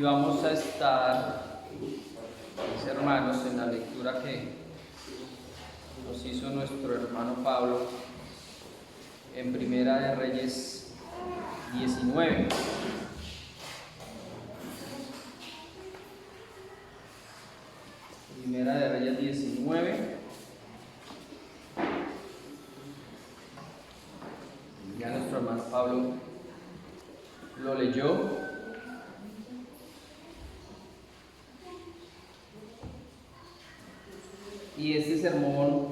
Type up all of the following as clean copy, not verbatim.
Y vamos a estar, mis hermanos, en la lectura que nos hizo nuestro hermano Pablo en Primera de Reyes 19. Primera de Reyes 19. Ya nuestro hermano Pablo lo leyó. Y este sermón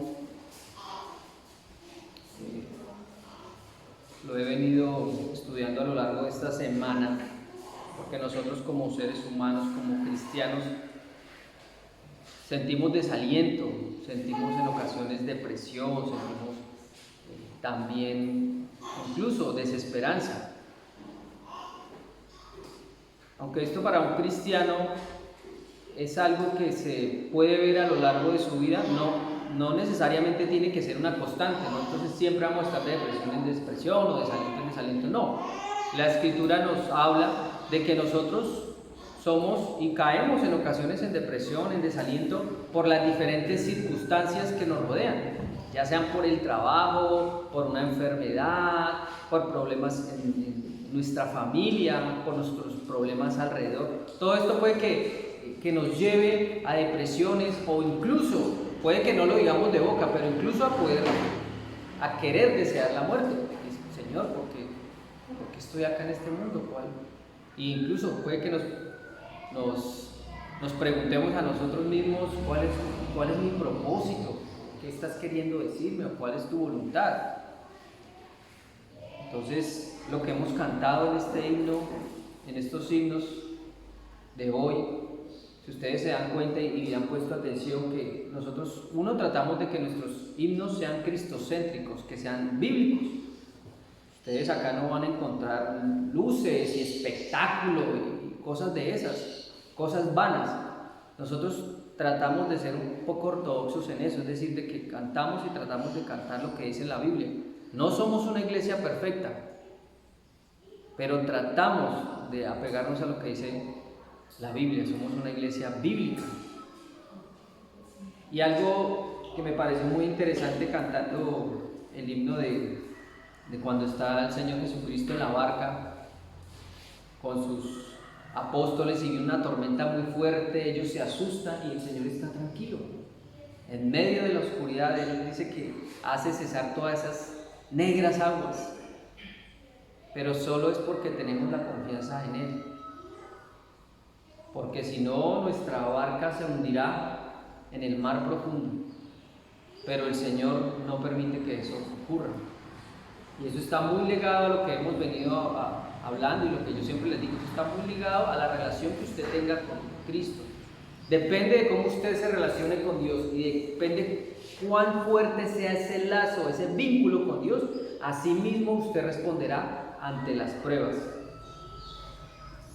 lo he venido estudiando a lo largo de esta semana, porque nosotros como seres humanos, como cristianos, sentimos desaliento, sentimos en ocasiones depresión, sentimos también incluso desesperanza. Aunque esto para un cristiano es algo que se puede ver a lo largo de su vida, no necesariamente tiene que ser una constante, ¿no? Entonces siempre vamos a estar de depresión en depresión o desaliento en desaliento, no. La Escritura nos habla de que nosotros somos y caemos en ocasiones en depresión, en desaliento, por las diferentes circunstancias que nos rodean, ya sean por el trabajo, por una enfermedad, por problemas en nuestra familia, por nuestros problemas alrededor. Todo esto puede que nos lleve a depresiones o incluso, puede que no lo digamos de boca, pero incluso a querer desear la muerte. Señor, ¿por qué estoy acá en este mundo? Y incluso puede que nos preguntemos a nosotros mismos cuál es mi propósito, qué estás queriendo decirme o cuál es tu voluntad. Entonces, lo que hemos cantado en este himno, en estos himnos de hoy, si ustedes se dan cuenta y han puesto atención, que nosotros, tratamos de que nuestros himnos sean cristocéntricos, que sean bíblicos. Ustedes acá no van a encontrar luces y espectáculo y cosas de esas, cosas vanas. Nosotros tratamos de ser un poco ortodoxos en eso, es decir, de que cantamos y tratamos de cantar lo que dice la Biblia. No somos una iglesia perfecta, pero tratamos de apegarnos a lo que dice la Biblia, somos una iglesia bíblica. Y algo que me pareció muy interesante cantando el himno de cuando está el Señor Jesucristo en la barca con sus apóstoles y viene una tormenta muy fuerte, ellos se asustan y el Señor está tranquilo. En medio de la oscuridad, Él dice que hace cesar todas esas negras aguas, pero solo es porque tenemos la confianza en Él. Porque si no, nuestra barca se hundirá en el mar profundo, pero el Señor no permite que eso ocurra. Y eso está muy ligado a lo que hemos venido hablando y lo que yo siempre les digo, eso está muy ligado a la relación que usted tenga con Cristo. Depende de cómo usted se relacione con Dios y depende cuán fuerte sea ese lazo, ese vínculo con Dios, así mismo usted responderá ante las pruebas.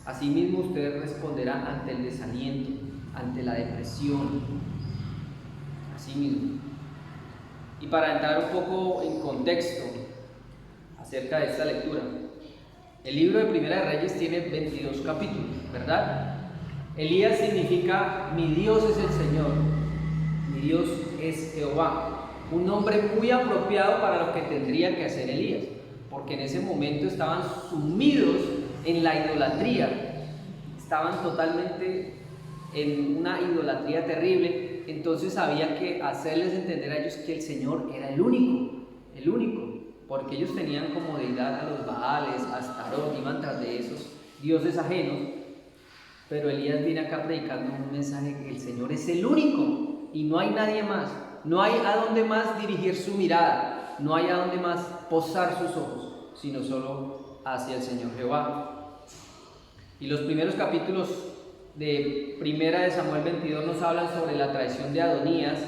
Asimismo usted responderá ante el desaliento, ante la depresión, así mismo. Y para entrar un poco en contexto acerca de esta lectura, el libro de Primera de Reyes tiene 22 capítulos, ¿verdad? Elías significa mi Dios es el Señor, mi Dios es Jehová, un nombre muy apropiado para lo que tendría que hacer Elías, porque en ese momento estaban sumidos en la idolatría, estaban totalmente en una idolatría terrible. Entonces había que hacerles entender a ellos que el Señor era el único, porque ellos tenían como deidad a los Baales, a Astarot, iban tras de esos dioses ajenos. Pero Elías viene acá predicando un mensaje que el Señor es el único y no hay nadie más, no hay a dónde más dirigir su mirada, no hay a dónde más posar sus ojos, sino solo hacia el Señor Jehová. Y los primeros capítulos de Primera de Samuel 22 nos hablan sobre la traición de Adonías,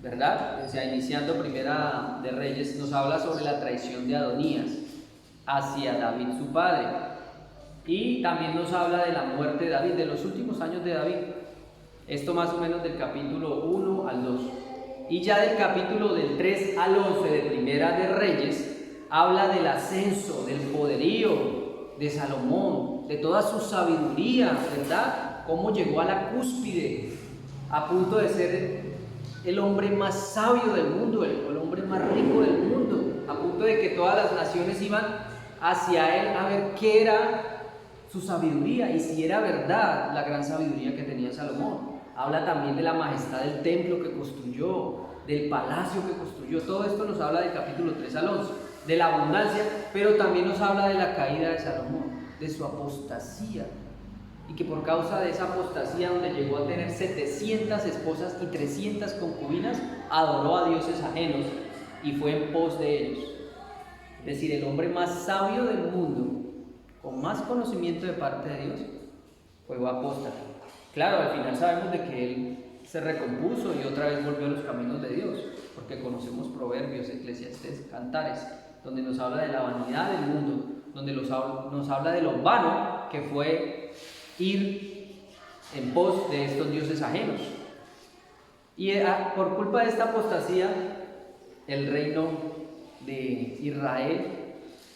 ¿verdad? O sea, iniciando Primera de Reyes, nos habla sobre la traición de Adonías hacia David, su padre. Y también nos habla de la muerte de David, de los últimos años de David. Esto más o menos del capítulo 1 al 2. Y ya del capítulo del 3 al 11 de Primera de Reyes, habla del ascenso, del poderío de Salomón, de toda su sabiduría, ¿verdad? Cómo llegó a la cúspide, a punto de ser el hombre más sabio del mundo, el hombre más rico del mundo, a punto de que todas las naciones iban hacia él a ver qué era su sabiduría y si era verdad la gran sabiduría que tenía Salomón. Habla también de la majestad del templo que construyó, del palacio que construyó. Todo esto nos habla del capítulo 3 al 11, de la abundancia, pero también nos habla de la caída de Salomón, de su apostasía, y que por causa de esa apostasía, donde llegó a tener 700 esposas y 300 concubinas, adoró a dioses ajenos y fue en pos de ellos. Es decir, el hombre más sabio del mundo, con más conocimiento de parte de Dios, fue apóstata. Claro, al final sabemos de que él se recompuso y otra vez volvió a los caminos de Dios, porque conocemos Proverbios, Eclesiastés, Cantares, donde nos habla de la vanidad del mundo, donde nos habla de lo vano que fue ir en pos de estos dioses ajenos. Y por culpa de esta apostasía, el reino de Israel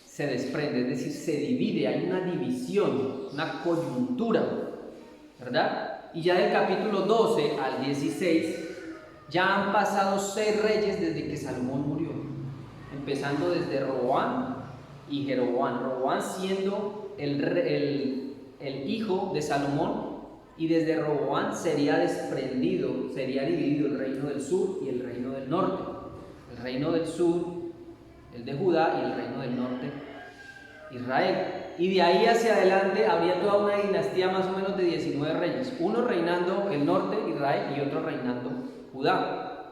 se desprende, es decir, se divide, hay una división, una coyuntura, ¿verdad? Y ya del capítulo 12 al 16, ya han pasado 6 reyes desde que Salomón murió, empezando desde Roboam y Jeroboam. Roboam siendo el hijo de Salomón, y desde Roboam sería dividido el reino del sur y el reino del norte. El reino del sur, el de Judá, y el reino del norte, Israel. Y de ahí hacia adelante habría toda una dinastía más o menos de 19 reyes, uno reinando el norte, Israel, y otro reinando Judá.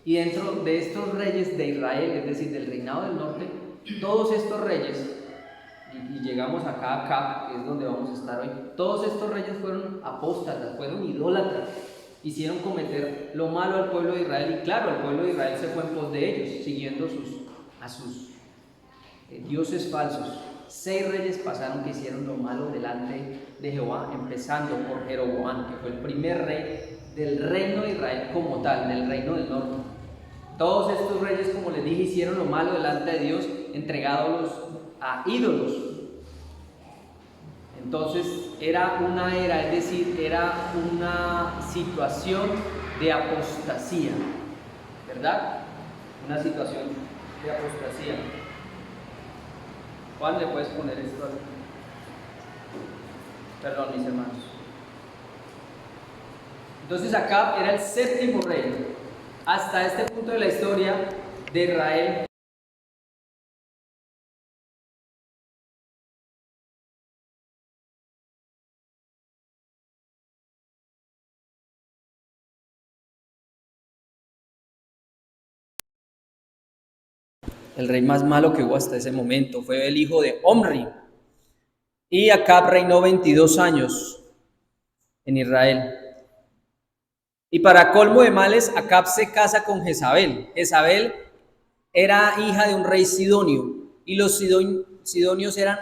Y dentro de estos reyes de Israel, es decir, del reinado del norte, todos estos reyes, y llegamos acá, que es donde vamos a estar hoy, todos estos reyes fueron apóstatas, fueron idólatras, hicieron cometer lo malo al pueblo de Israel, y claro, el pueblo de Israel se fue en pos de ellos, siguiendo a sus dioses falsos. 6 reyes pasaron que hicieron lo malo delante de Jehová, empezando por Jeroboam, que fue el primer rey del reino de Israel como tal, del reino del norte. Todos estos reyes, como les dije, hicieron lo malo delante de Dios, entregándolos a ídolos. Entonces era una era, es decir, era una situación de apostasía, ¿verdad? Una situación de apostasía. Juan, ¿le puedes poner esto aquí? Perdón, mis hermanos. Entonces Acab era el 7º rey. Hasta este punto de la historia de Israel. El rey más malo que hubo hasta ese momento fue el hijo de Omri. Y Acab reinó 22 años en Israel. Y para colmo de males, Acab se casa con Jezabel. Jezabel era hija de un rey sidonio, y los sidonios eran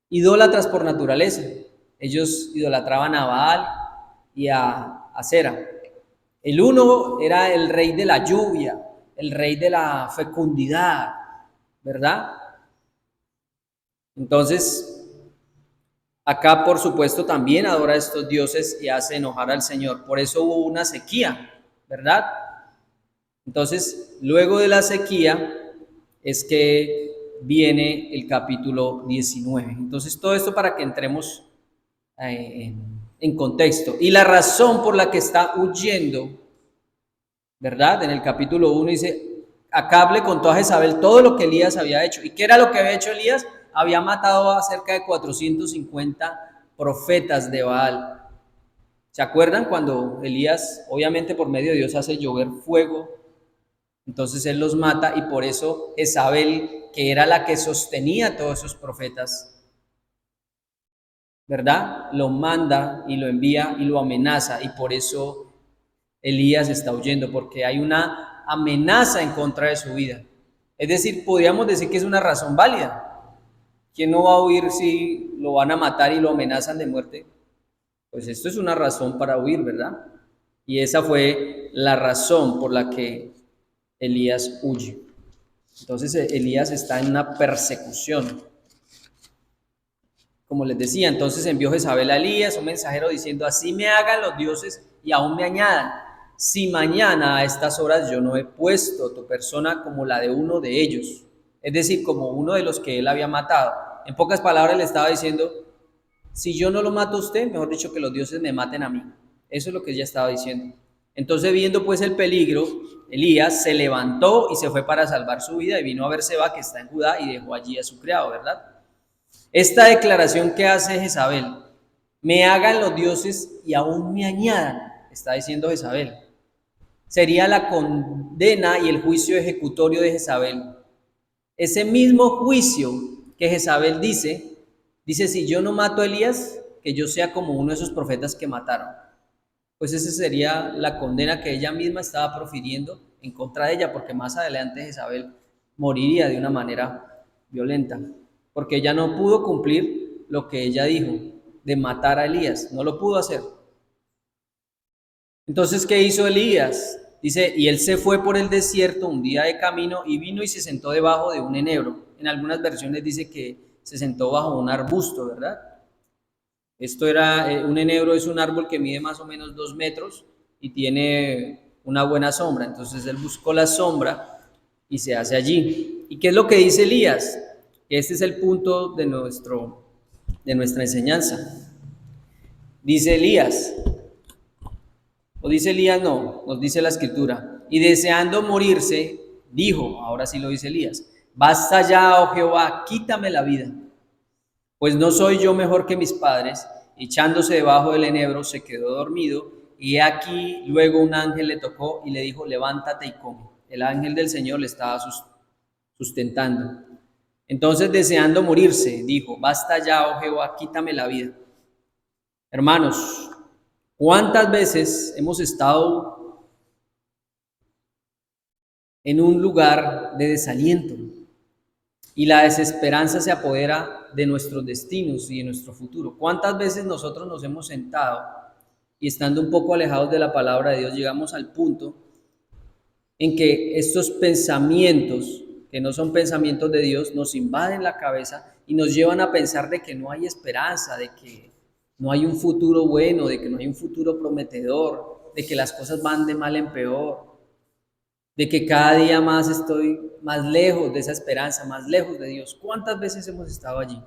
idólatras por naturaleza. Ellos idolatraban a Baal y a Acera. El uno era el rey de la lluvia, el rey de la fecundidad, ¿verdad? Entonces, acá por supuesto también adora a estos dioses y hace enojar al Señor. Por eso hubo una sequía, ¿verdad? Entonces, luego de la sequía es que viene el capítulo 19. Entonces, todo esto para que entremos en contexto. Y la razón por la que está huyendo, ¿verdad? En el capítulo 1 dice, Acab le contó a Jezabel todo lo que Elías había hecho. ¿Y qué era lo que había hecho Elías? Había matado a cerca de 450 profetas de Baal. ¿Se acuerdan cuando Elías, obviamente por medio de Dios, hace llover fuego? Entonces él los mata, y por eso Jezabel, que era la que sostenía a todos esos profetas, ¿verdad? Lo manda y lo envía y lo amenaza, y por eso Elías está huyendo, porque hay una amenaza en contra de su vida. Es decir, podríamos decir que es una razón válida. ¿Quién no va a huir si lo van a matar y lo amenazan de muerte? Pues esto es una razón para huir, ¿verdad? Y esa fue la razón por la que Elías huye. Entonces Elías está en una persecución como les decía, entonces envió Jezabel a Elías, un mensajero, diciendo: así me hagan los dioses y aún me añadan, si mañana a estas horas yo no he puesto tu persona como la de uno de ellos, es decir, como uno de los que él había matado. En pocas palabras le estaba diciendo: si yo no lo mato a usted, mejor dicho, que los dioses me maten a mí. Eso es lo que ella estaba diciendo. Entonces, viendo pues el peligro, Elías se levantó y se fue para salvar su vida, y vino a Berseba, que está en Judá, y dejó allí a su criado, ¿verdad? Esta declaración que hace Jezabel: me hagan los dioses y aún me añadan, está diciendo Jezabel, sería la condena y el juicio ejecutorio de Jezabel. Ese mismo juicio que Jezabel dice, si yo no mato a Elías, que yo sea como uno de esos profetas que mataron. Pues esa sería la condena que ella misma estaba profiriendo en contra de ella, porque más adelante Jezabel moriría de una manera violenta, porque ella no pudo cumplir lo que ella dijo de matar a Elías, no lo pudo hacer. Entonces, ¿qué hizo Elías? Dice: y él se fue por el desierto un día de camino, y vino y se sentó debajo de un enebro. En algunas versiones dice que se sentó bajo un arbusto, ¿verdad? Esto era, un enebro es un árbol que mide más o menos 2 metros y tiene una buena sombra. Entonces él buscó la sombra y se hace allí. ¿Y qué es lo que dice Elías? Este es el punto de nuestra enseñanza. Dice Elías, o dice Elías, no, nos dice la escritura: y deseando morirse, dijo, ahora sí lo dice Elías: basta ya, oh Jehová, quítame la vida, pues no soy yo mejor que mis padres. Echándose debajo del enebro, se quedó dormido, y aquí luego un ángel le tocó y le dijo: levántate y come. El ángel del Señor le estaba sustentando. Entonces, deseando morirse, dijo: basta ya, oh Jehová, quítame la vida. Hermanos, ¿cuántas veces hemos estado en un lugar de desaliento y la desesperanza se apodera de nuestros destinos y de nuestro futuro? ¿Cuántas veces nosotros nos hemos sentado y, estando un poco alejados de la palabra de Dios, llegamos al punto en que estos pensamientos, que no son pensamientos de Dios, nos invaden la cabeza y nos llevan a pensar de que no hay esperanza, de que no hay un futuro bueno, de que no hay un futuro prometedor, de que las cosas van de mal en peor, de que cada día más estoy más lejos de esa esperanza, más lejos de Dios? ¿Cuántas veces hemos estado allí?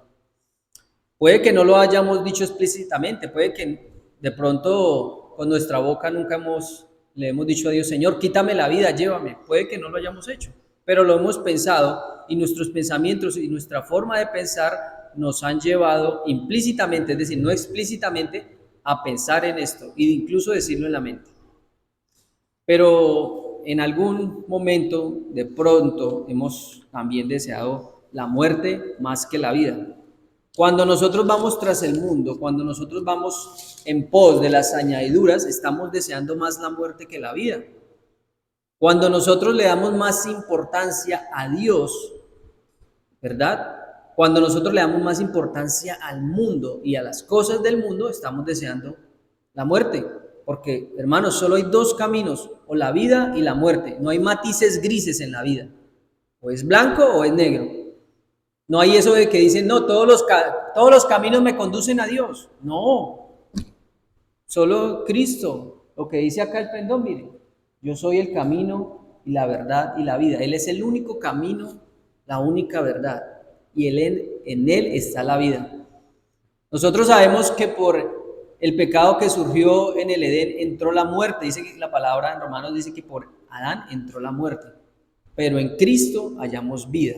Puede que no lo hayamos dicho explícitamente, puede que de pronto con nuestra boca nunca le hemos dicho a Dios: Señor, quítame la vida, llévame. Puede que no lo hayamos hecho, pero lo hemos pensado, y nuestros pensamientos y nuestra forma de pensar nos han llevado implícitamente, es decir, no explícitamente, a pensar en esto e incluso decirlo en la mente. Pero en algún momento, de pronto, hemos también deseado la muerte más que la vida. Cuando nosotros vamos tras el mundo, cuando nosotros vamos en pos de las añadiduras, estamos deseando más la muerte que la vida. Cuando nosotros le damos más importancia a Dios, ¿verdad? Cuando nosotros le damos más importancia al mundo y a las cosas del mundo, estamos deseando la muerte. Porque, hermanos, solo hay 2 caminos: o la vida y la muerte. No hay matices grises en la vida. O es blanco o es negro. No hay eso de que dicen: no, todos los caminos me conducen a Dios. No, solo Cristo. Lo que dice acá el pendón, miren: yo soy el camino y la verdad y la vida. Él es el único camino, la única verdad, y en Él está la vida. Nosotros sabemos que por el pecado que surgió en el Edén entró la muerte. Dice que la palabra en Romanos dice que por Adán entró la muerte, pero en Cristo hallamos vida.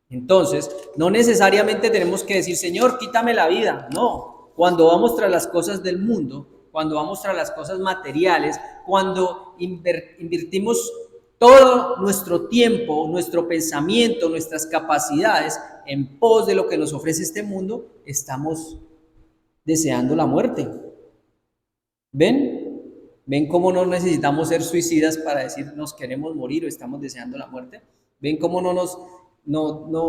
Entonces, no necesariamente tenemos que decir: Señor, quítame la vida. No, cuando vamos tras las cosas del mundo, cuando vamos tras las cosas materiales, cuando invertimos todo nuestro tiempo, nuestro pensamiento, nuestras capacidades en pos de lo que nos ofrece este mundo, estamos deseando la muerte. ¿Ven? ¿Ven cómo no necesitamos ser suicidas para decir nos queremos morir o estamos deseando la muerte? ¿Ven cómo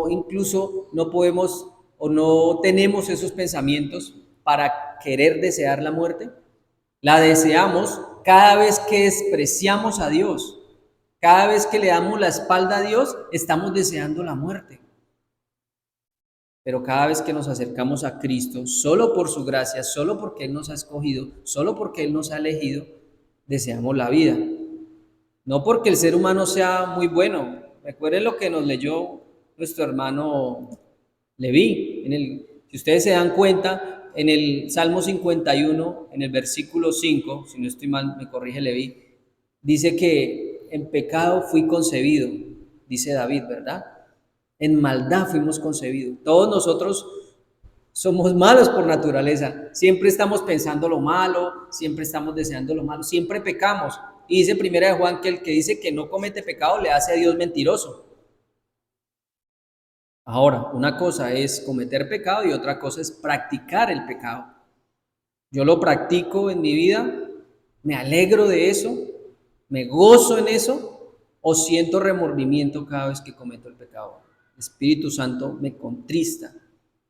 incluso no podemos o no tenemos esos pensamientos para querer desear la muerte? La deseamos cada vez que despreciamos a Dios. Cada vez que le damos la espalda a Dios, estamos deseando la muerte. Pero cada vez que nos acercamos a Cristo, solo por su gracia, solo porque Él nos ha escogido, solo porque Él nos ha elegido, deseamos la vida. No porque el ser humano sea muy bueno. Recuerden lo que nos leyó nuestro hermano Leví. Si ustedes se dan cuenta, en el Salmo 51, en el versículo 5, si no estoy mal, me corrige Leví, dice que en pecado fui concebido, dice David, ¿verdad? En maldad fuimos concebidos. Todos nosotros somos malos por naturaleza. Siempre estamos pensando lo malo, siempre estamos deseando lo malo, siempre pecamos. Y dice Primera de Juan que el que dice que no comete pecado le hace a Dios mentiroso. Ahora, una cosa es cometer pecado y otra cosa es practicar el pecado. Yo lo practico en mi vida, me alegro de eso, me gozo en eso, o siento remordimiento cada vez que cometo el pecado. El Espíritu Santo me contrista,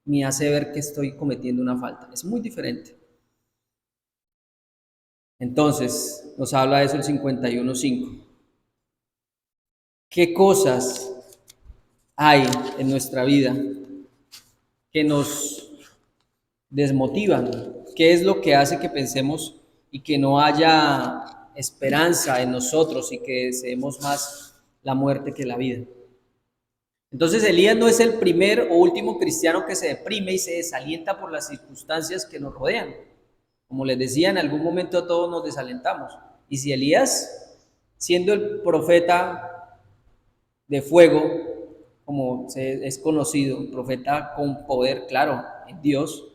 me hace ver que estoy cometiendo una falta. Es muy diferente. Entonces, nos habla de eso el 51.5. ¿Qué cosas hay en nuestra vida que nos desmotivan? ¿Qué es lo que hace que pensemos y que no haya esperanza en nosotros y que deseemos más la muerte que la vida? Entonces Elías no es el primer o último cristiano que se deprime y se desalienta por las circunstancias que nos rodean. Como les decía, en algún momento todos nos desalentamos. Y si Elías, siendo el profeta de fuego, como es conocido, profeta con poder, claro, en Dios,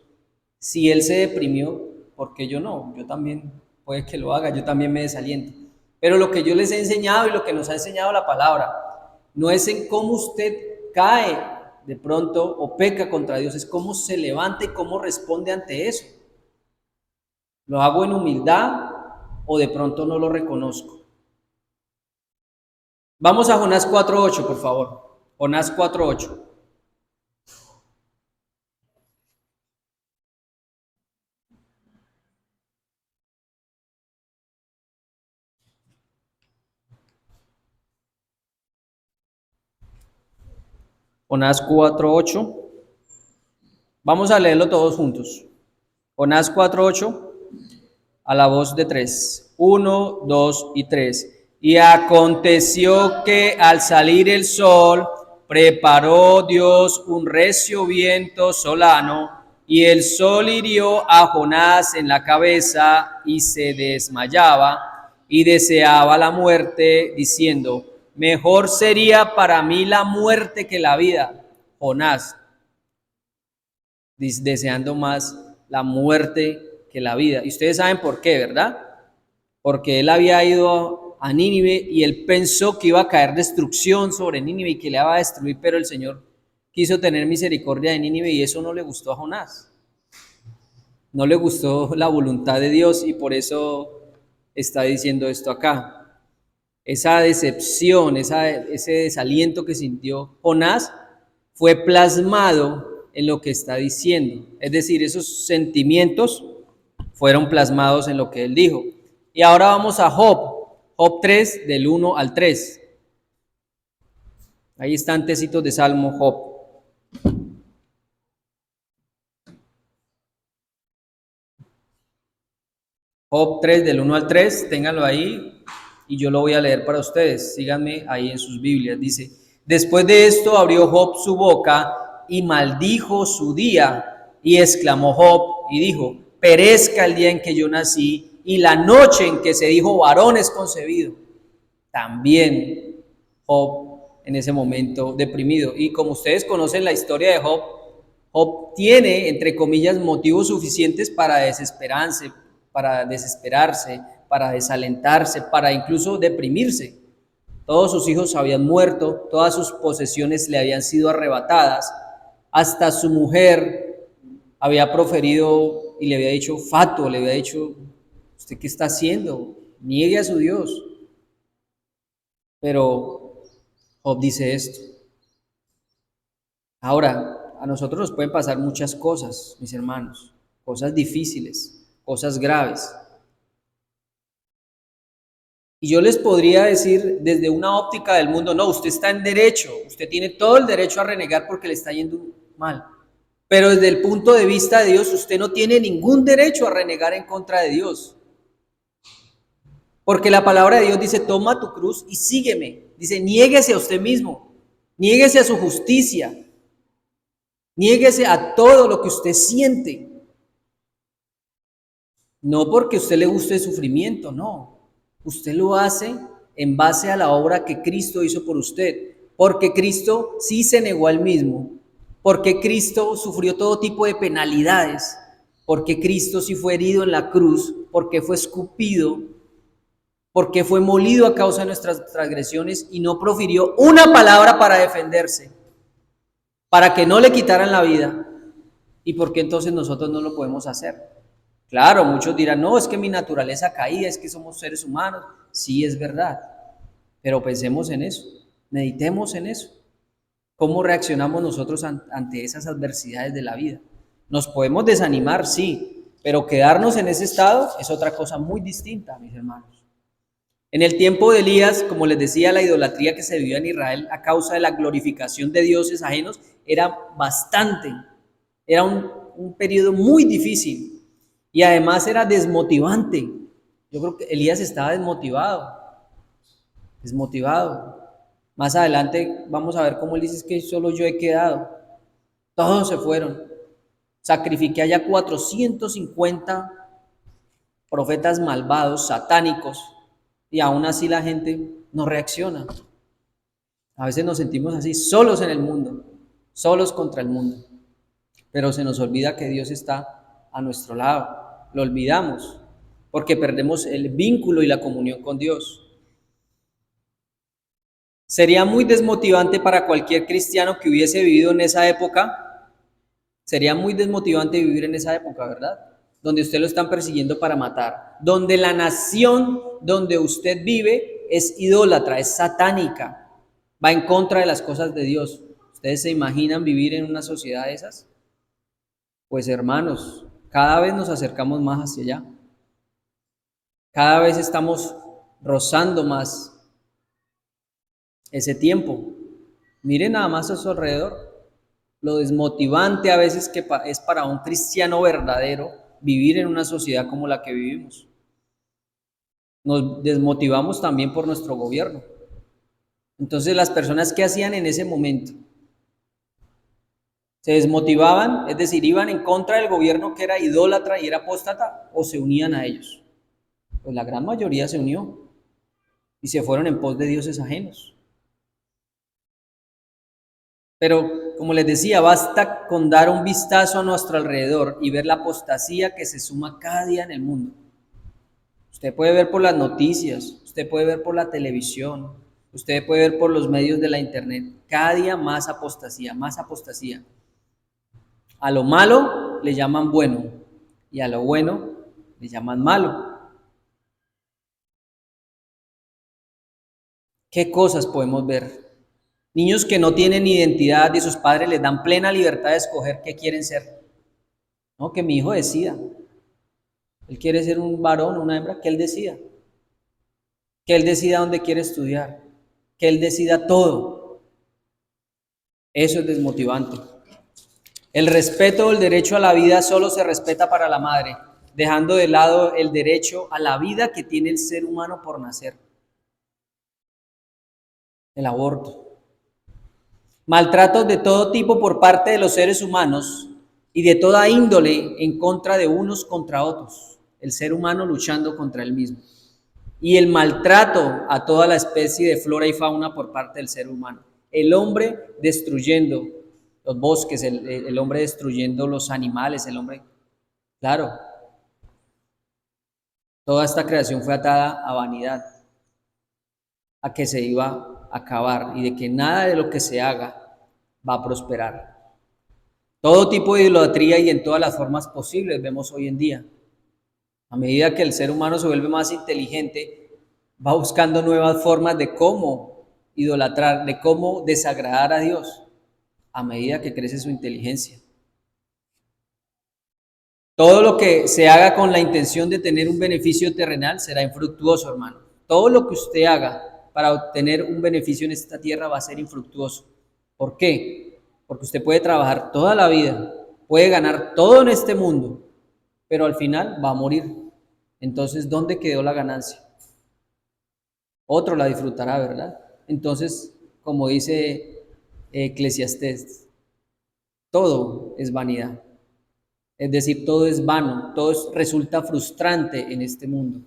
si él se deprimió, ¿por qué yo no? Yo también, puede que lo haga, yo también me desaliento. Pero lo que yo les he enseñado y lo que nos ha enseñado la palabra, no es en cómo usted cae de pronto o peca contra Dios, es cómo se levanta y cómo responde ante eso. ¿Lo hago en humildad o de pronto no lo reconozco? Vamos a Jonás 4.8, por favor. Jonás 4.8. Jonás 4.8. Vamos a leerlo todos juntos. Jonás 4.8, a la voz de 3. 1, 2 y 3. Y aconteció que al salir el sol, preparó Dios un recio viento solano, y el sol hirió a Jonás en la cabeza, y se desmayaba, y deseaba la muerte, diciendo: mejor sería para mí la muerte que la vida. Jonás, deseando más la muerte que la vida. Y ustedes saben por qué, ¿verdad? Porque él había ido a Nínive y él pensó que iba a caer destrucción sobre Nínive y que le iba a destruir, pero el Señor quiso tener misericordia de Nínive y eso no le gustó a Jonás. No le gustó la voluntad de Dios y por eso está diciendo esto acá. Esa decepción, ese desaliento que sintió Jonás fue plasmado en lo que está diciendo. Es decir, esos sentimientos fueron plasmados en lo que él dijo. Y ahora vamos a Job. Job 3, del 1 al 3. Ahí están tecitos de Salmo, Job. Job 3, del 1 al 3, ténganlo ahí y yo lo voy a leer para ustedes. Síganme ahí en sus Biblias. Dice: después de esto abrió Job su boca y maldijo su día, y exclamó Job y dijo: perezca el día en que yo nací y la noche en que se dijo varón es concebido. También Job en ese momento deprimido. Y como ustedes conocen la historia de Job, Job tiene, entre comillas, motivos suficientes para desesperarse, para desalentarse, para incluso deprimirse. Todos sus hijos habían muerto, todas sus posesiones le habían sido arrebatadas, hasta su mujer había proferido y le había dicho fatuo, le había dicho: ¿usted qué está haciendo? Niegue a su Dios. Pero Job dice esto. Ahora, a nosotros nos pueden pasar muchas cosas, mis hermanos, cosas difíciles, cosas graves. Y yo les podría decir desde una óptica del mundo: no, usted está en derecho, usted tiene todo el derecho a renegar porque le está yendo mal. Pero desde el punto de vista de Dios, usted no tiene ningún derecho a renegar en contra de Dios. Porque la palabra de Dios dice, toma tu cruz y sígueme. Dice, niéguese a usted mismo, niéguese a su justicia, niéguese a todo lo que usted siente. No porque a usted le guste el sufrimiento, no. Usted lo hace en base a la obra que Cristo hizo por usted. Porque Cristo sí se negó a él mismo. Porque Cristo sufrió todo tipo de penalidades. Porque Cristo sí fue herido en la cruz. Porque fue escupido. Porque fue molido a causa de nuestras transgresiones y no profirió una palabra para defenderse. Para que no le quitaran la vida. ¿Y por qué entonces nosotros no lo podemos hacer? Claro, muchos dirán, no, es que mi naturaleza caída, es que somos seres humanos. Sí, es verdad, pero pensemos en eso, meditemos en eso. ¿Cómo reaccionamos nosotros ante esas adversidades de la vida? Nos podemos desanimar, sí, pero quedarnos en ese estado es otra cosa muy distinta, mis hermanos. En el tiempo de Elías, como les decía, la idolatría que se vivía en Israel a causa de la glorificación de dioses ajenos era bastante, era un periodo muy difícil. Y además era desmotivante. Yo creo que Elías estaba desmotivado. Más adelante vamos a ver cómo él dice que solo yo he quedado. Todos se fueron. Sacrifiqué allá 450 profetas malvados, satánicos, y aún así la gente no reacciona. A veces nos sentimos así, solos en el mundo, solos contra el mundo. Pero se nos olvida que Dios está a nuestro lado. Lo olvidamos porque perdemos el vínculo y la comunión con Dios. Sería muy desmotivante para cualquier cristiano que hubiese vivido en esa época. Sería muy desmotivante vivir en esa época, ¿verdad? Donde usted lo están persiguiendo para matar. Donde la nación donde usted vive es idólatra, es satánica. Va en contra de las cosas de Dios. ¿Ustedes se imaginan vivir en una sociedad de esas? Pues hermanos, cada vez nos acercamos más hacia allá. Cada vez estamos rozando más ese tiempo. Miren nada más a su alrededor. Lo desmotivante a veces que es para un cristiano verdadero vivir en una sociedad como la que vivimos. Nos desmotivamos también por nuestro gobierno. Entonces las personas, ¿qué hacían en ese momento? ¿Se desmotivaban? Es decir, ¿iban en contra del gobierno que era idólatra y era apóstata o se unían a ellos? Pues la gran mayoría se unió y se fueron en pos de dioses ajenos. Pero, como les decía, basta con dar un vistazo a nuestro alrededor y ver la apostasía que se suma cada día en el mundo. Usted puede ver por las noticias, usted puede ver por la televisión, usted puede ver por los medios de la internet, cada día más apostasía, más apostasía. A lo malo le llaman bueno y a lo bueno le llaman malo. ¿Qué cosas podemos ver? Niños que no tienen identidad y sus padres les dan plena libertad de escoger qué quieren ser. No, que mi hijo decida. Él quiere ser un varón o una hembra, que él decida. Que él decida dónde quiere estudiar. Que él decida todo. Eso es desmotivante. El respeto o el derecho a la vida solo se respeta para la madre, dejando de lado el derecho a la vida que tiene el ser humano por nacer. El aborto. Maltratos de todo tipo por parte de los seres humanos y de toda índole en contra de unos contra otros. El ser humano luchando contra él mismo. Y el maltrato a toda la especie de flora y fauna por parte del ser humano. El hombre destruyendo los bosques, el hombre destruyendo los animales, el hombre... Claro, toda esta creación fue atada a vanidad, a que se iba a acabar y de que nada de lo que se haga va a prosperar. Todo tipo de idolatría y en todas las formas posibles vemos hoy en día. A medida que el ser humano se vuelve más inteligente, va buscando nuevas formas de cómo idolatrar, de cómo desagradar a Dios, a medida que crece su inteligencia. Todo lo que se haga con la intención de tener un beneficio terrenal será infructuoso, hermano. Todo lo que usted haga para obtener un beneficio en esta tierra va a ser infructuoso. ¿Por qué? Porque usted puede trabajar toda la vida puede ganar todo en este mundo, pero al final va a morir. Entonces, ¿dónde quedó la ganancia? Otro la disfrutará, ¿verdad? Entonces, como dice Eclesiastés, todo es vanidad. Es decir, todo es vano, resulta frustrante en este mundo.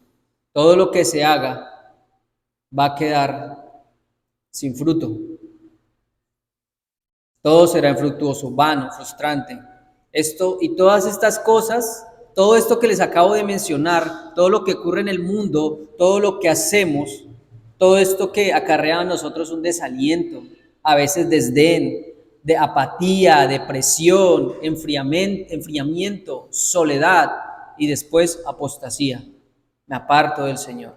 Todo lo que se haga va a quedar sin fruto. Todo será infructuoso, vano, frustrante. Esto y todas estas cosas, todo esto que les acabo de mencionar, todo lo que ocurre en el mundo, todo lo que hacemos, todo esto que acarrea a nosotros un desaliento, a veces desdén, de apatía, depresión, enfriamiento, soledad y después apostasía. Me aparto del Señor.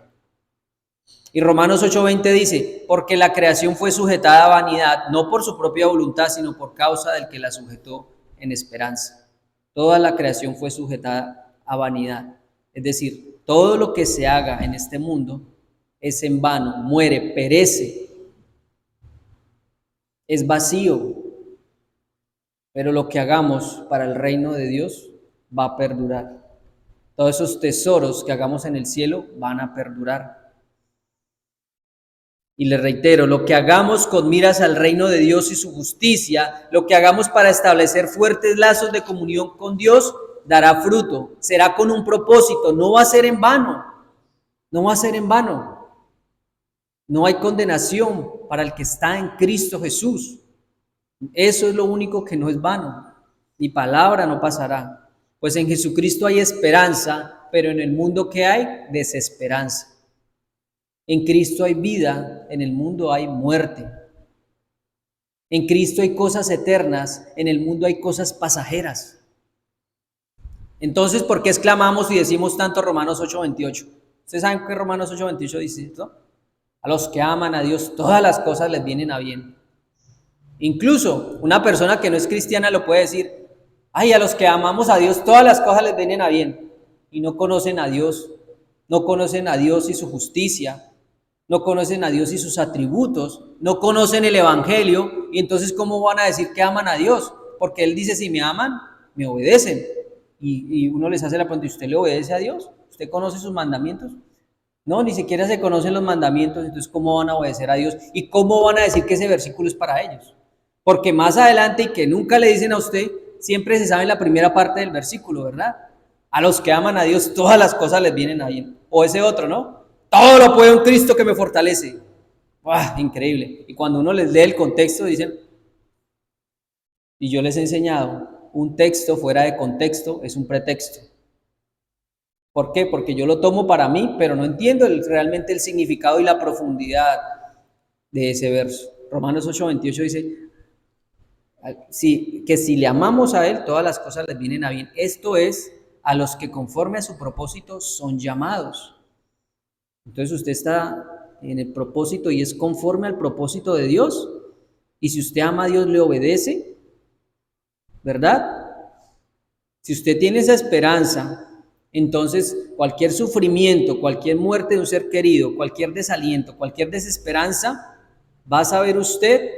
Y Romanos 8:20 dice, porque la creación fue sujetada a vanidad, no por su propia voluntad, sino por causa del que la sujetó en esperanza. Toda la creación fue sujetada a vanidad. Es decir, todo lo que se haga en este mundo es en vano, muere, perece, es vacío. Pero lo que hagamos para el reino de Dios va a perdurar. Todos esos tesoros que hagamos en el cielo van a perdurar. Y le reitero, lo que hagamos con miras al reino de Dios y su justicia, lo que hagamos para establecer fuertes lazos de comunión con Dios, dará fruto, será con un propósito, no va a ser en vano, no va a ser en vano. No hay condenación para el que está en Cristo Jesús. Eso es lo único que no es vano. Mi palabra no pasará. Pues en Jesucristo hay esperanza, pero en el mundo que hay, desesperanza. En Cristo hay vida, en el mundo hay muerte. En Cristo hay cosas eternas, en el mundo hay cosas pasajeras. Entonces, ¿por qué exclamamos y decimos tanto Romanos 8:28? Ustedes saben que Romanos 8:28 dice, ¿no? A los que aman a Dios, todas las cosas les vienen a bien. Incluso una persona que no es cristiana lo puede decir, ay, a los que amamos a Dios, todas las cosas les vienen a bien. Y no conocen a Dios, no conocen a Dios y su justicia, no conocen a Dios y sus atributos, no conocen el Evangelio, y entonces ¿cómo van a decir que aman a Dios? Porque Él dice, si me aman, me obedecen. Y uno les hace la pregunta, ¿y usted le obedece a Dios? ¿Usted conoce sus mandamientos? No, ni siquiera se conocen los mandamientos, entonces ¿cómo van a obedecer a Dios? ¿Y cómo van a decir que ese versículo es para ellos? Porque más adelante, y que nunca le dicen a usted, siempre se sabe la primera parte del versículo, ¿verdad? A los que aman a Dios, todas las cosas les vienen a bien. O ese otro, ¿no? Todo lo puede un Cristo que me fortalece. ¡Wow! Increíble. Y cuando uno les lee el contexto, dicen, y yo les he enseñado, un texto fuera de contexto es un pretexto. ¿Por qué? Porque yo lo tomo para mí, pero no entiendo realmente el significado y la profundidad de ese verso. Romanos 8:28 dice, sí, que si le amamos a Él, todas las cosas les vienen a bien. Esto es, a los que conforme a su propósito son llamados. Entonces usted está en el propósito y es conforme al propósito de Dios. Y si usted ama a Dios, le obedece, ¿verdad? Si usted tiene esa esperanza, entonces cualquier sufrimiento, cualquier muerte de un ser querido, cualquier desaliento, cualquier desesperanza, va a saber usted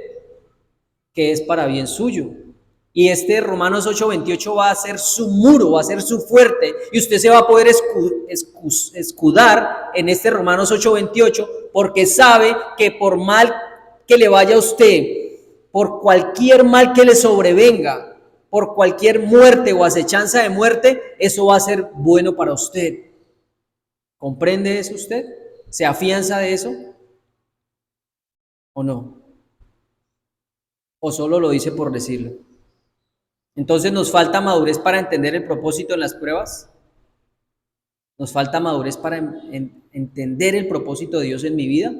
que es para bien suyo. Y este Romanos 8:28 va a ser su muro, va a ser su fuerte, y usted se va a poder escudar en este Romanos 8:28, porque sabe que por mal que le vaya a usted, por cualquier mal que le sobrevenga, por cualquier muerte o acechanza de muerte, eso va a ser bueno para usted. ¿Comprende eso usted? ¿Se afianza de eso o no? ¿O solo lo dice por decirlo? Entonces nos falta madurez para entender el propósito en las pruebas. Nos falta madurez para entender el propósito de Dios en mi vida.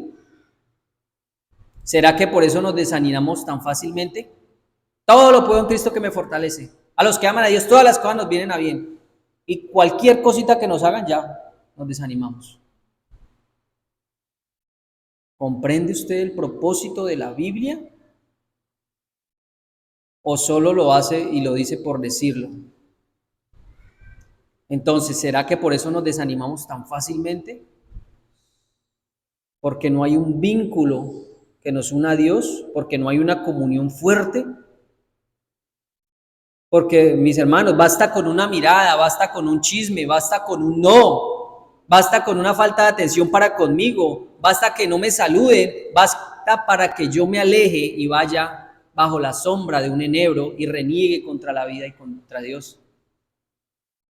¿Será que por eso nos desanimamos tan fácilmente? Todo lo puedo en Cristo que me fortalece. A los que aman a Dios, todas las cosas nos vienen a bien. Y cualquier cosita que nos hagan, ya nos desanimamos. ¿Comprende usted el propósito de la Biblia? ¿O solo lo hace y lo dice por decirlo? Entonces, ¿será que por eso nos desanimamos tan fácilmente? Porque no hay un vínculo que nos una a Dios, porque no hay una comunión fuerte. Porque, mis hermanos, basta con una mirada, basta con un chisme, basta con un no, basta con una falta de atención para conmigo, basta que no me saluden, basta para que yo me aleje y vaya bajo la sombra de un enebro y reniegue contra la vida y contra Dios.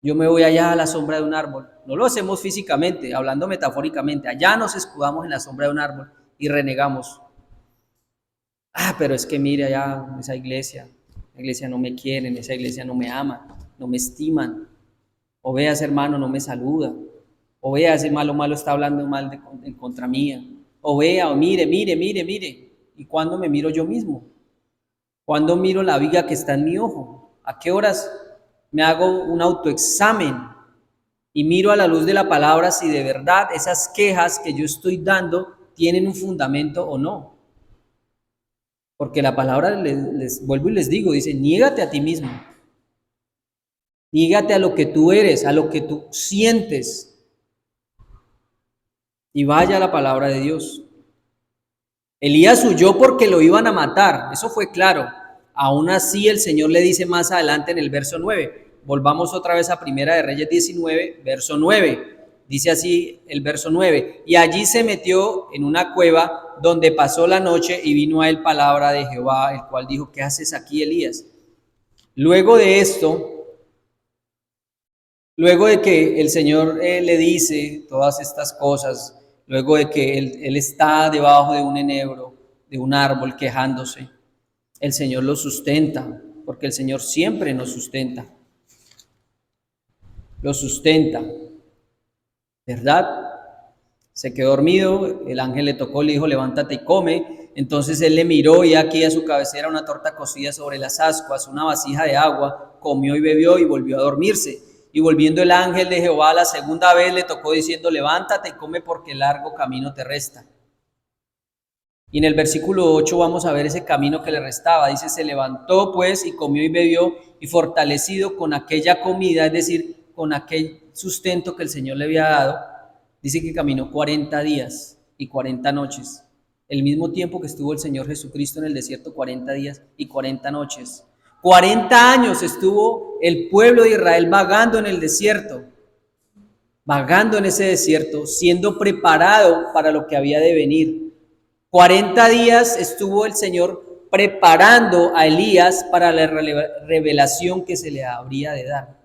Yo me voy allá a la sombra de un árbol. No lo hacemos físicamente, hablando metafóricamente. Allá nos escudamos en la sombra de un árbol y renegamos. Pero es que mire allá esa iglesia. La iglesia no me quieren, esa iglesia no me ama, no me estiman. O vea ese hermano no me saluda. O vea ese malo está hablando mal en contra mía. O vea, o mire. ¿Y cuándo me miro yo mismo? ¿Cuándo miro la viga que está en mi ojo? ¿A qué horas me hago un autoexamen y miro a la luz de la palabra si de verdad esas quejas que yo estoy dando tienen un fundamento o no? Porque la palabra, les vuelvo y les digo, dice, niégate a ti mismo. Niégate a lo que tú eres, a lo que tú sientes. Y vaya a la palabra de Dios. Elías huyó porque lo iban a matar, eso fue claro. Aún así el Señor le dice más adelante en el verso 9. Volvamos otra vez a Primera de Reyes 19, verso 9. Dice así el verso 9. Y allí se metió en una cueva donde pasó la noche y vino a él palabra de Jehová, el cual dijo, ¿qué haces aquí, Elías? Luego de esto, luego de que el Señor le dice todas estas cosas, luego de que él está debajo de un enebro, de un árbol quejándose, el Señor lo sustenta, porque el Señor siempre nos sustenta. Lo sustenta, ¿verdad? Se quedó dormido, el ángel le tocó, le dijo, levántate y come. Entonces él le miró y aquí a su cabecera una torta cocida sobre las ascuas, una vasija de agua, comió y bebió y volvió a dormirse. Y volviendo el ángel de Jehová la segunda vez le tocó diciendo, levántate y come porque largo camino te resta. Y en el versículo 8 vamos a ver ese camino que le restaba. Dice, se levantó pues y comió y bebió y fortalecido con aquella comida, es decir, con aquel sustento que el Señor le había dado, dice que caminó 40 días y 40 noches. El mismo tiempo que estuvo el Señor Jesucristo en el desierto, 40 días y 40 noches. 40 años estuvo el pueblo de Israel vagando en el desierto, vagando en ese desierto, siendo preparado para lo que había de venir. 40 días estuvo el Señor preparando a Elías para la revelación que se le habría de dar.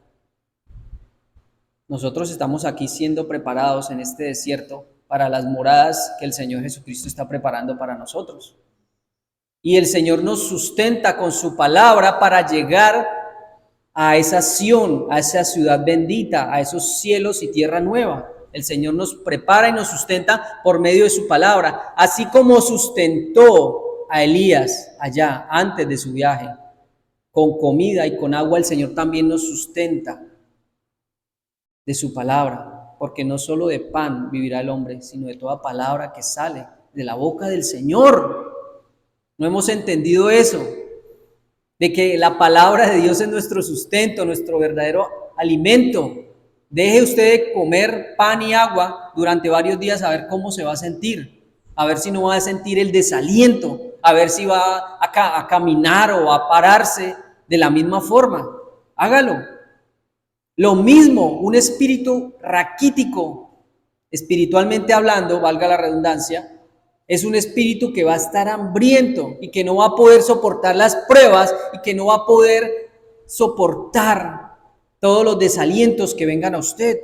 Nosotros estamos aquí siendo preparados en este desierto para las moradas que el Señor Jesucristo está preparando para nosotros. Y el Señor nos sustenta con su palabra para llegar a esa Sión, a esa ciudad bendita, a esos cielos y tierra nueva. El Señor nos prepara y nos sustenta por medio de su palabra, así como sustentó a Elías allá antes de su viaje. Con comida y con agua el Señor también nos sustenta de su palabra, porque no solo de pan vivirá el hombre, sino de toda palabra que sale de la boca del Señor. No hemos entendido eso, de que la palabra de Dios es nuestro sustento, nuestro verdadero alimento. Deje usted de comer pan y agua durante varios días a ver cómo se va a sentir, a ver si no va a sentir el desaliento, a ver si va a caminar o a pararse de la misma forma. Hágalo. Lo mismo, un espíritu raquítico, espiritualmente hablando, valga la redundancia, es un espíritu que va a estar hambriento y que no va a poder soportar las pruebas y que no va a poder soportar todos los desalientos que vengan a usted.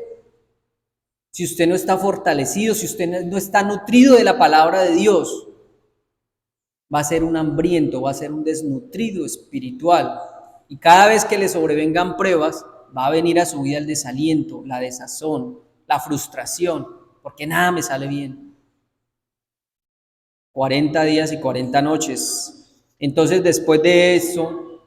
Si usted no está fortalecido, si usted no está nutrido de la palabra de Dios, va a ser un hambriento, va a ser un desnutrido espiritual. Y cada vez que le sobrevengan pruebas, va a venir a su vida el desaliento, la desazón, la frustración, porque nada me sale bien. 40 días y 40 noches. Entonces, después de eso,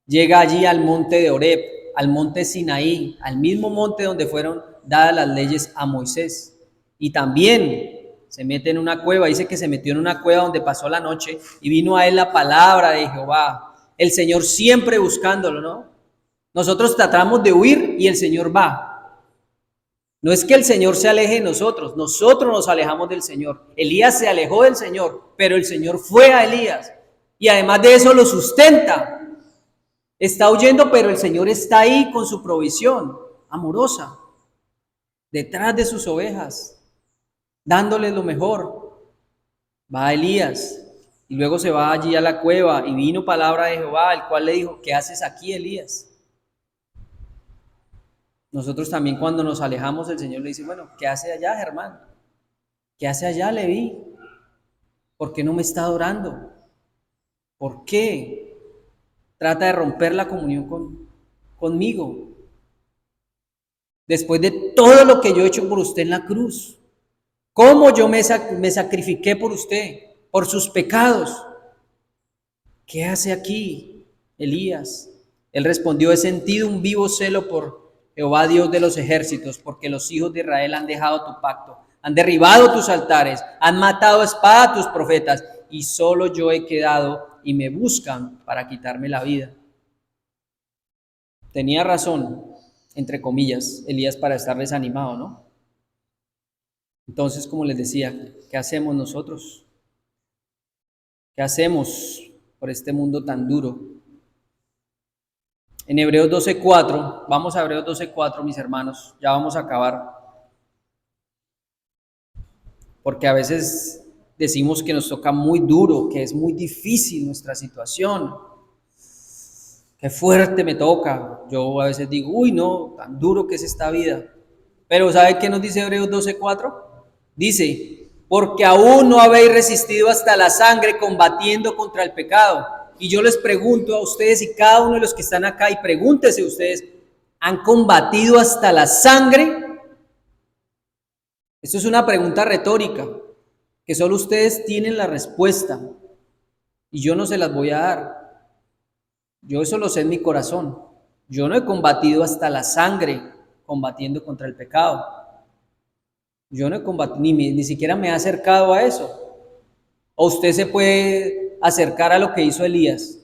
llega allí al monte de Horeb, al monte Sinaí, al mismo monte donde fueron dadas las leyes a Moisés. Y también se mete en una cueva, dice que se metió en una cueva donde pasó la noche y vino a él la palabra de Jehová. El Señor siempre buscándolo, ¿no? Nosotros tratamos de huir y el Señor va. No es que el Señor se aleje de nosotros nos alejamos del Señor. Elías se alejó del Señor, pero el Señor fue a Elías y además de eso lo sustenta. Está huyendo, pero el Señor está ahí con su provisión amorosa, detrás de sus ovejas, dándoles lo mejor. Va Elías y luego se va allí a la cueva y vino palabra de Jehová, el cual le dijo: ¿qué haces aquí, Elías? Nosotros también cuando nos alejamos, el Señor le dice: bueno, ¿qué hace allá, Germán? ¿Qué hace allá, Leví? ¿Por qué no me está adorando? ¿Por qué trata de romper la comunión conmigo? Después de todo lo que yo he hecho por usted en la cruz, cómo yo me sacrifiqué por usted, por sus pecados. ¿Qué hace aquí, Elías? Él respondió: he sentido un vivo celo por Jehová, Dios de los ejércitos, porque los hijos de Israel han dejado tu pacto, han derribado tus altares, han matado a espada a tus profetas, y solo yo he quedado y me buscan para quitarme la vida. Tenía razón, entre comillas, Elías, para estar desanimado, ¿no? Entonces, como les decía, ¿qué hacemos nosotros? ¿Qué hacemos por este mundo tan duro? En Hebreos 12:4, vamos a Hebreos 12:4, mis hermanos, ya vamos a acabar. Porque a veces decimos que nos toca muy duro, que es muy difícil nuestra situación. Qué fuerte me toca. Yo a veces digo: uy, no, tan duro que es esta vida. Pero ¿sabe qué nos dice Hebreos 12:4? Dice: porque aún no habéis resistido hasta la sangre combatiendo contra el pecado. Y yo les pregunto a ustedes y cada uno de los que están acá, y pregúntese ustedes: ¿han combatido hasta la sangre? Esto es una pregunta retórica, que solo ustedes tienen la respuesta, y yo no se las voy a dar. Yo eso lo sé en mi corazón. Yo no he combatido hasta la sangre combatiendo contra el pecado. Yo no he combatido, ni siquiera me he acercado a eso. O usted se puede acercar a lo que hizo Elías,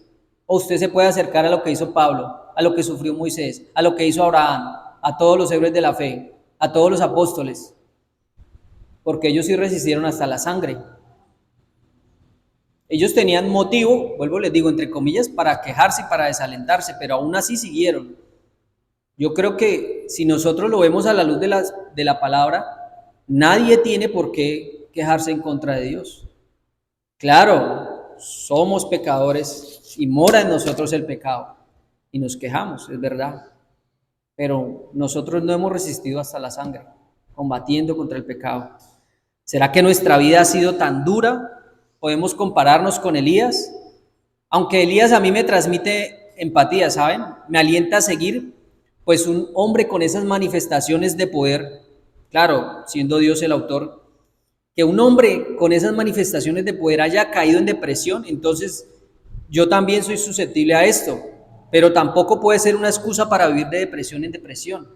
o usted se puede acercar a lo que hizo Pablo, a lo que sufrió Moisés, a lo que hizo Abraham, a todos los héroes de la fe, a todos los apóstoles, porque ellos sí resistieron hasta la sangre. Ellos tenían motivo, vuelvo les digo, entre comillas, para quejarse y para desalentarse, pero aún así siguieron. Yo creo que si nosotros lo vemos a la luz de la palabra, nadie tiene por qué quejarse en contra de Dios. Claro, somos pecadores y mora en nosotros el pecado y nos quejamos, es verdad, pero nosotros no hemos resistido hasta la sangre, combatiendo contra el pecado. ¿Será que nuestra vida ha sido tan dura? ¿Podemos compararnos con Elías? Aunque Elías a mí me transmite empatía, ¿saben? Me alienta a seguir, pues un hombre con esas manifestaciones de poder, claro, siendo Dios el autor, que un hombre con esas manifestaciones de poder haya caído en depresión, entonces yo también soy susceptible a esto, pero tampoco puede ser una excusa para vivir de depresión en depresión.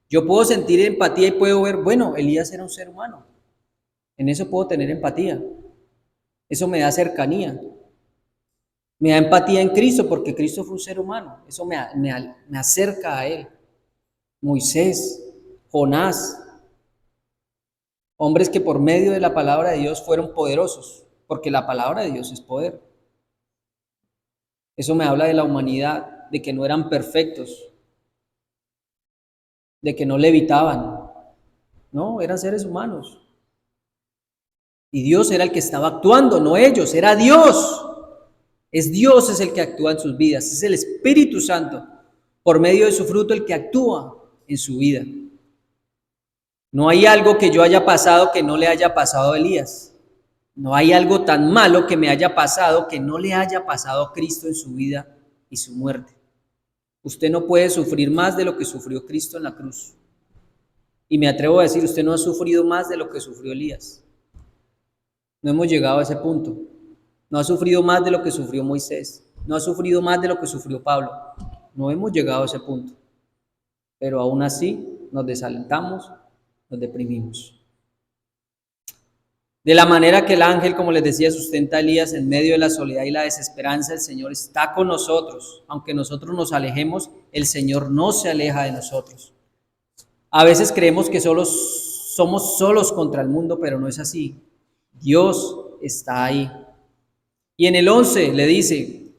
Yo puedo sentir empatía y puedo ver, bueno, Elías era un ser humano, en eso puedo tener empatía, eso me da cercanía, me da empatía en Cristo porque Cristo fue un ser humano, eso me acerca a Él. Moisés, Jonás, hombres que por medio de la palabra de Dios fueron poderosos, porque la palabra de Dios es poder. Eso me habla de la humanidad, de que no eran perfectos, de que no levitaban, no, eran seres humanos. Y Dios era el que estaba actuando, no ellos, era Dios. Dios es el que actúa en sus vidas, es el Espíritu Santo, por medio de su fruto, el que actúa en su vida. No hay algo que yo haya pasado que no le haya pasado a Elías. No hay algo tan malo que me haya pasado que no le haya pasado a Cristo en su vida y su muerte. Usted no puede sufrir más de lo que sufrió Cristo en la cruz. Y me atrevo a decir, usted no ha sufrido más de lo que sufrió Elías. No hemos llegado a ese punto. No ha sufrido más de lo que sufrió Moisés. No ha sufrido más de lo que sufrió Pablo. No hemos llegado a ese punto. Pero aún así nos desalentamos, nos deprimimos. De la manera que el ángel, como les decía, sustenta a Elías en medio de la soledad y la desesperanza, el Señor está con nosotros. Aunque nosotros nos alejemos, el Señor no se aleja de nosotros. A veces creemos que somos solos contra el mundo, pero no es así. Dios está ahí. Y en el 11 le dice,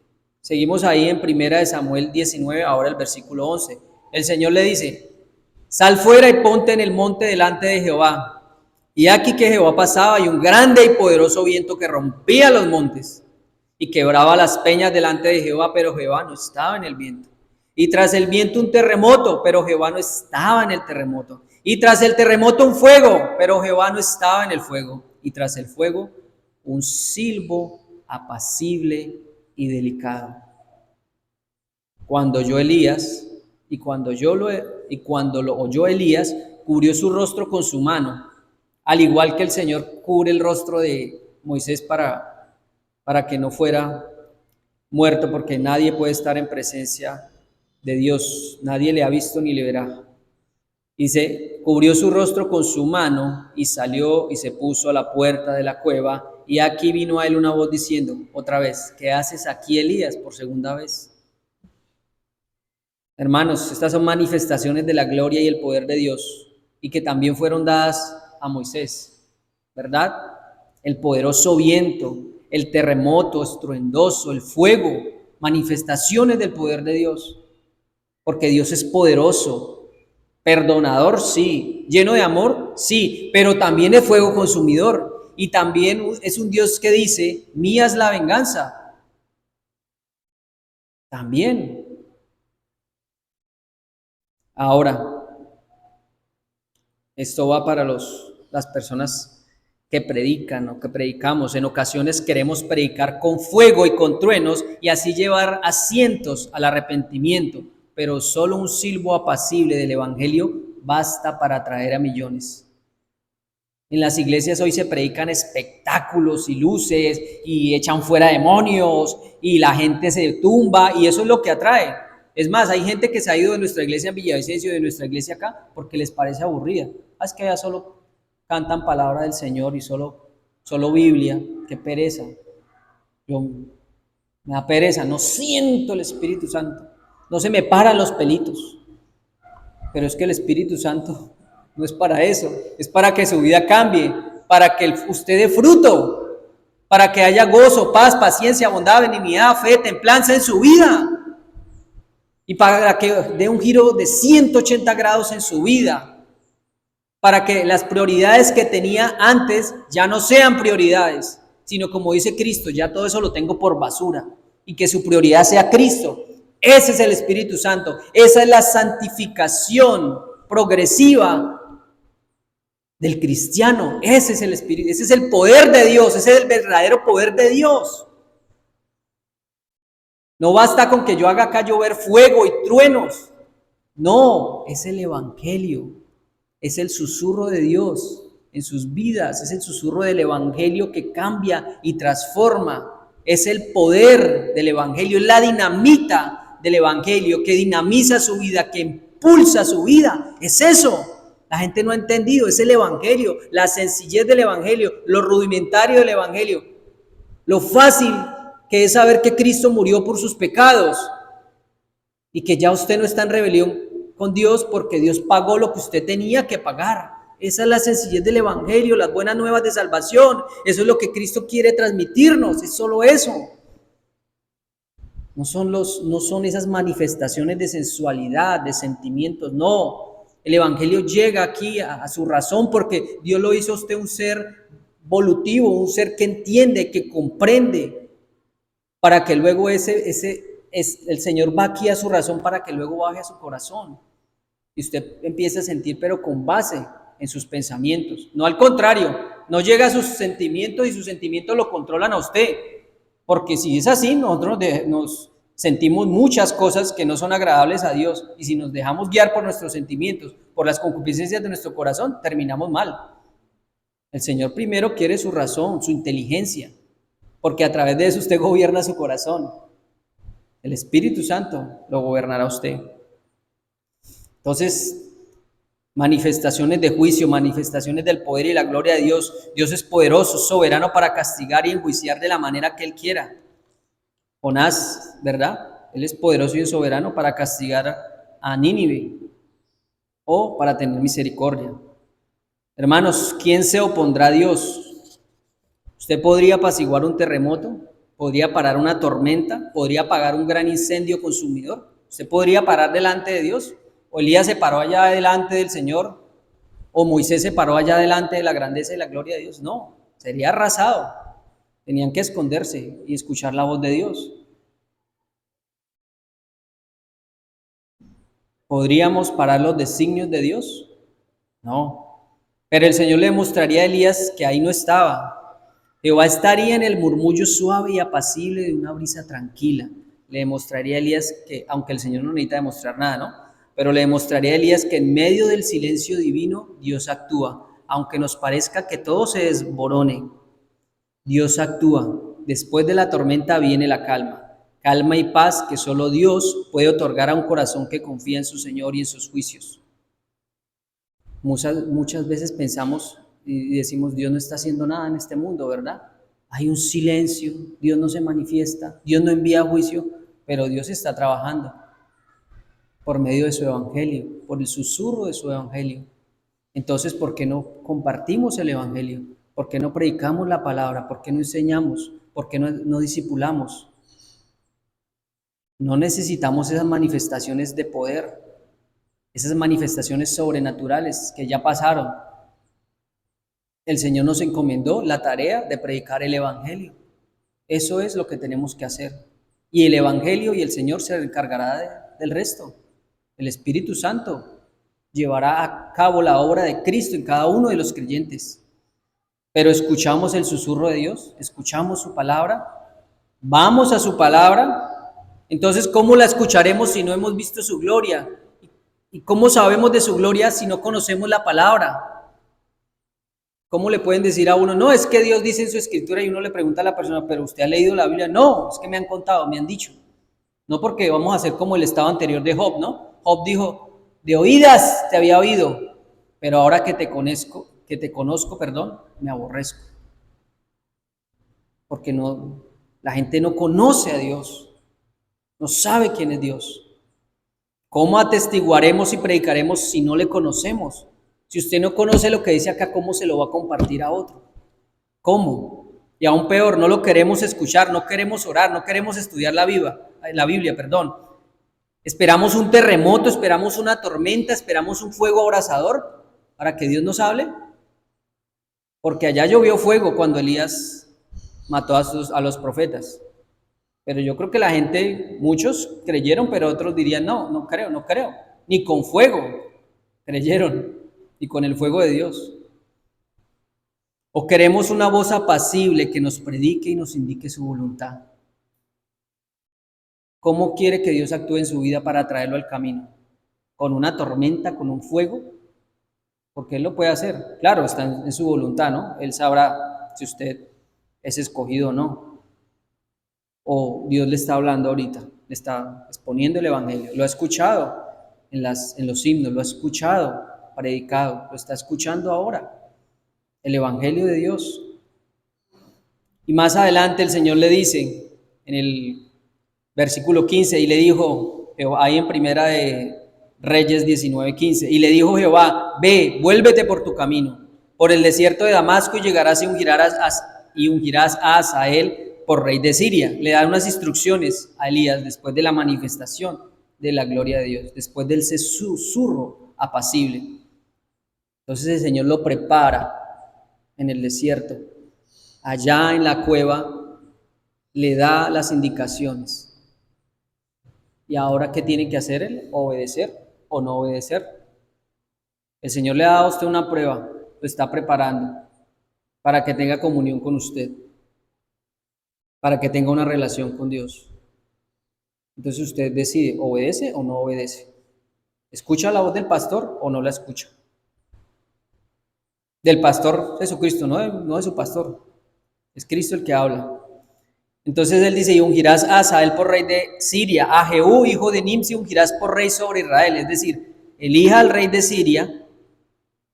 Seguimos ahí en 1 Samuel 19, ahora el versículo 11. El Señor le dice: sal fuera y ponte en el monte delante de Jehová. Y aquí que Jehová pasaba, y un grande y poderoso viento que rompía los montes y quebraba las peñas delante de Jehová, pero Jehová no estaba en el viento. Y tras el viento un terremoto, pero Jehová no estaba en el terremoto. Y tras el terremoto un fuego, pero Jehová no estaba en el fuego. Y tras el fuego un silbo apacible y delicado. Cuando oyó Elías, y cuando lo oyó Elías, cubrió su rostro con su mano, al igual que el Señor cubre el rostro de Moisés para que no fuera muerto, porque nadie puede estar en presencia de Dios, nadie le ha visto ni le verá. Dice, cubrió su rostro con su mano y salió y se puso a la puerta de la cueva, y aquí vino a él una voz diciendo, otra vez, ¿qué haces aquí, Elías? Por segunda vez. Hermanos, estas son manifestaciones de la gloria y el poder de Dios, y que también fueron dadas a Moisés, ¿verdad? El poderoso viento, el terremoto estruendoso, el fuego, manifestaciones del poder de Dios, porque Dios es poderoso, perdonador, sí, lleno de amor, sí, pero también es fuego consumidor, y también es un Dios que dice, mía es la venganza, también. Ahora, esto va para las personas que predican o que predicamos. En ocasiones queremos predicar con fuego y con truenos y así llevar a cientos al arrepentimiento, pero solo un silbo apacible del evangelio basta para atraer a millones. En las iglesias hoy se predican espectáculos y luces y echan fuera demonios y la gente se tumba y eso es lo que atrae. Es más, hay gente que se ha ido de nuestra iglesia en Villavicencio, de nuestra iglesia acá, porque les parece aburrida. Es que ya solo cantan palabra del Señor y solo Biblia. Qué pereza. Me da pereza, no siento el Espíritu Santo. No se me paran los pelitos. Pero es que el Espíritu Santo no es para eso, es para que su vida cambie, para que usted dé fruto, para que haya gozo, paz, paciencia, bondad, benignidad, fe, templanza en su vida. Y para que dé un giro de 180 grados en su vida, para que las prioridades que tenía antes ya no sean prioridades, sino como dice Cristo, ya todo eso lo tengo por basura, y que su prioridad sea Cristo. Ese es el Espíritu Santo, esa es la santificación progresiva del cristiano. Ese es el Espíritu, ese es el poder de Dios, ese es el verdadero poder de Dios. No basta con que yo haga acá llover fuego y truenos. No, es el Evangelio, es el susurro de Dios en sus vidas, es el susurro del Evangelio que cambia y transforma, es el poder del Evangelio, es la dinamita del Evangelio que dinamiza su vida, que impulsa su vida, es eso. La gente no ha entendido, es el Evangelio, la sencillez del Evangelio, lo rudimentario del Evangelio, lo fácil que es saber que Cristo murió por sus pecados y que ya usted no está en rebelión con Dios porque Dios pagó lo que usted tenía que pagar. Esa es la sencillez del Evangelio, las buenas nuevas de salvación. Eso es lo que Cristo quiere transmitirnos, es solo eso. No son esas manifestaciones de sensualidad, de sentimientos, no. El Evangelio llega aquí a su razón porque Dios lo hizo a usted un ser volutivo, un ser que entiende, que comprende, para que luego el Señor va aquí a su razón para que luego baje a su corazón. Y usted empieza a sentir, pero con base en sus pensamientos. No al contrario, no llega a sus sentimientos y sus sentimientos lo controlan a usted. Porque si es así, nosotros nos sentimos muchas cosas que no son agradables a Dios. Y si nos dejamos guiar por nuestros sentimientos, por las concupiscencias de nuestro corazón, terminamos mal. El Señor primero quiere su razón, su inteligencia, porque a través de eso usted gobierna su corazón. El Espíritu Santo lo gobernará a usted. Entonces, manifestaciones de juicio, manifestaciones del poder y la gloria de Dios. Dios es poderoso, soberano para castigar y enjuiciar de la manera que Él quiera. Jonás, ¿verdad? Él es poderoso y soberano para castigar a Nínive o para tener misericordia. Hermanos, ¿quién se opondrá a Dios? ¿Usted podría apaciguar un terremoto? podría parar una tormenta, podría apagar un gran incendio consumidor. Usted podría parar delante de Dios. O Elías se paró allá delante del Señor, o Moisés se paró allá delante de la grandeza y la gloria de Dios. No, sería arrasado. Tenían que esconderse y escuchar la voz de Dios. ¿Podríamos parar los designios de Dios? No. Pero el Señor le mostraría a Elías que ahí no estaba. Jehová estaría en el murmullo suave y apacible de una brisa tranquila. Le demostraría a Elías que, aunque el Señor no necesita demostrar nada, ¿no? Pero le demostraría a Elías que en medio del silencio divino Dios actúa. Aunque nos parezca que todo se desborone, Dios actúa. Después de la tormenta viene la calma. Calma y paz que solo Dios puede otorgar a un corazón que confía en su Señor y en sus juicios. Muchas veces pensamos y decimos, Dios no está haciendo nada en este mundo, ¿verdad? Hay un silencio, Dios no se manifiesta, Dios no envía juicio, pero Dios está trabajando por medio de su evangelio, por el susurro de su evangelio. Entonces, ¿por qué no compartimos el evangelio? ¿Por qué no predicamos la palabra? ¿Por qué no enseñamos? ¿Por qué no discipulamos? No necesitamos esas manifestaciones de poder, esas manifestaciones sobrenaturales que ya pasaron. El Señor nos encomendó la tarea de predicar el evangelio. Eso es lo que tenemos que hacer. Y el evangelio y el Señor se encargará del resto. El Espíritu Santo llevará a cabo la obra de Cristo en cada uno de los creyentes. Pero escuchamos el susurro de Dios, escuchamos su palabra, vamos a su palabra. Entonces, ¿cómo la escucharemos si no hemos visto su gloria? ¿Y cómo sabemos de su gloria si no conocemos la palabra? ¿Cómo le pueden decir a uno, no, es que Dios dice en su escritura, y uno le pregunta a la persona, pero usted ha leído la Biblia? No, es que me han contado, me han dicho. No, porque vamos a hacer como el estado anterior de Job, ¿no? Job dijo, de oídas te había oído, pero ahora que te conozco, me aborrezco. Porque la gente no conoce a Dios, no sabe quién es Dios. ¿Cómo atestiguaremos y predicaremos si no le conocemos? Si usted no conoce lo que dice acá, ¿cómo se lo va a compartir a otro? ¿Cómo? Y aún peor, no lo queremos escuchar, no queremos orar, no queremos estudiar la Biblia. Esperamos un terremoto, esperamos una tormenta, esperamos un fuego abrasador para que Dios nos hable. Porque allá llovió fuego cuando Elías mató a los profetas. Pero yo creo que la gente, muchos creyeron, pero otros dirían, no creo. Ni con fuego creyeron, ni con el fuego de Dios. ¿O queremos una voz apacible que nos predique y nos indique su voluntad? ¿Cómo quiere que Dios actúe en su vida para traerlo al camino? ¿Con una tormenta, con un fuego? Porque Él lo puede hacer. Claro, está en su voluntad, ¿no? Él sabrá si usted es escogido o no. O Dios le está hablando ahorita, le está exponiendo el evangelio. Lo ha escuchado en los himnos, lo ha escuchado predicado, lo está escuchando ahora. El evangelio de Dios. Y más adelante el Señor le dice en el versículo 15, y le dijo, ahí en Primera de Reyes 19:15, y le dijo Jehová, ve, vuélvete por tu camino, por el desierto de Damasco, y llegarás y ungirás a Hazael por rey de Siria. Le da unas instrucciones a Elías después de la manifestación de la gloria de Dios, después del susurro apacible. Entonces el Señor lo prepara en el desierto, allá en la cueva, le da las indicaciones. ¿Y ahora qué tiene que hacer él? ¿Obedecer o no obedecer? El Señor le ha dado a usted una prueba, lo está preparando para que tenga comunión con usted, para que tenga una relación con Dios. Entonces usted decide, ¿obedece o no obedece? ¿Escucha la voz del pastor o no la escucha? Del pastor Jesucristo, no de su pastor. Es Cristo el que habla. Entonces él dice, y ungirás a Hazael por rey de Siria, a Jehú, hijo de Nimsi, ungirás por rey sobre Israel. Es decir, elija al rey de Siria,